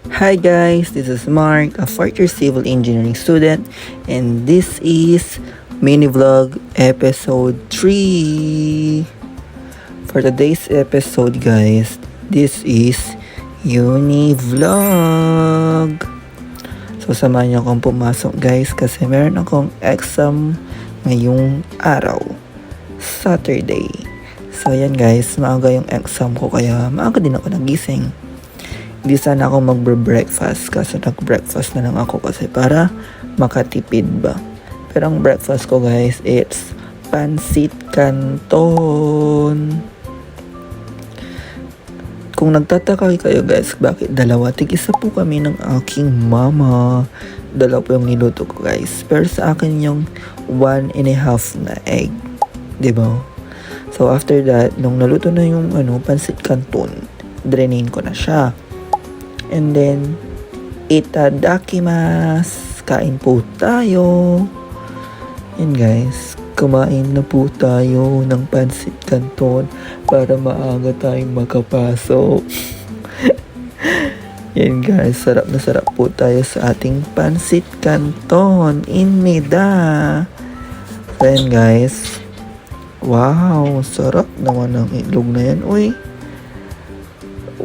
Hi guys, this is Mark, a fourth year civil engineering student, and this is mini vlog episode 3. For today's episode guys, this is uni vlog. So samahan niyo akong pumasok guys kasi meron akong exam ngayong araw, Saturday. So yan guys, maaga yung exam ko kaya maaga din ako nagising. Hindi sana ako magbre-breakfast kasi nag-breakfast na lang ako kasi para makatipid ba. Pero ang breakfast ko guys, it's pansit canton. Kung nagtataka kayo guys, bakit dalawa? Tig-isa po kami ng aking mama. Dalawa po yung niluto ko guys. Pero sa akin yung 1.5 na egg. Diba? So after that, nung naluto na yung pansit canton, drainin ko na siya. And then, itadakimasu. Kain po tayo. Yan guys, kumain na po tayo ng pansit canton para maaga tayong makapasok. Yan guys, sarap na sarap po tayo sa ating pansit canton. Inmida. So yan guys. Wow, sarap naman ng itlog na yan.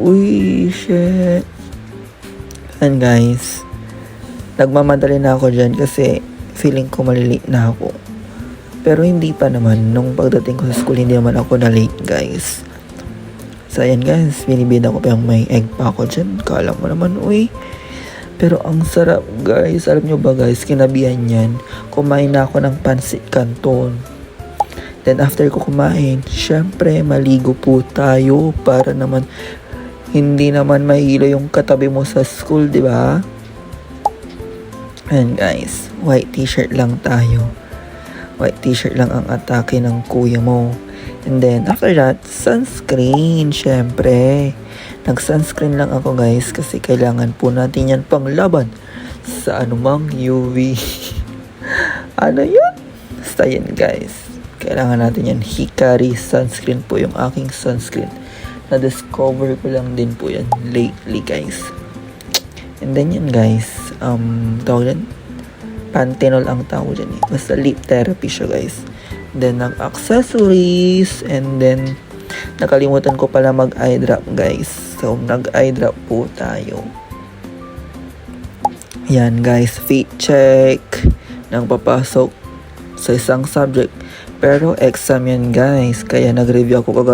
Uy, shit. And guys, nagmamadali na ako dyan kasi feeling ko malilate na ako. Pero hindi pa naman. Nung pagdating ko sa school, hindi naman ako na late guys. So ayan guys, binibida ko pa yung may egg pa ako dyan. Kala mo naman, Pero ang sarap guys. Alam nyo ba guys, kinabihan yan. Kumain na ako ng pansit canton. Then after ko kumain, syempre maligo po tayo para naman hindi naman mahilo yung katabi mo sa school, di ba? And guys, white t-shirt lang tayo. White t-shirt lang ang atake ng kuya mo. And then, after that, sunscreen, syempre. Nag-sunscreen lang ako guys kasi kailangan po natin yan panglaban sa anumang UV. Ano yun? Basta yan guys. Kailangan natin yan. Hikari sunscreen po yung aking sunscreen. Na-discover ko lang din po yan lately guys. And then yun guys, tawag dyan, Panthenol ang tawag dyan Basta lip therapy siya guys. Then accessories, and then nakalimutan ko pala mag eye drop guys. So nag eye drop po tayo. Yan guys, fit check nang papasok sa isang subject. Pero exam yan guys, kaya nag-review ako kagabi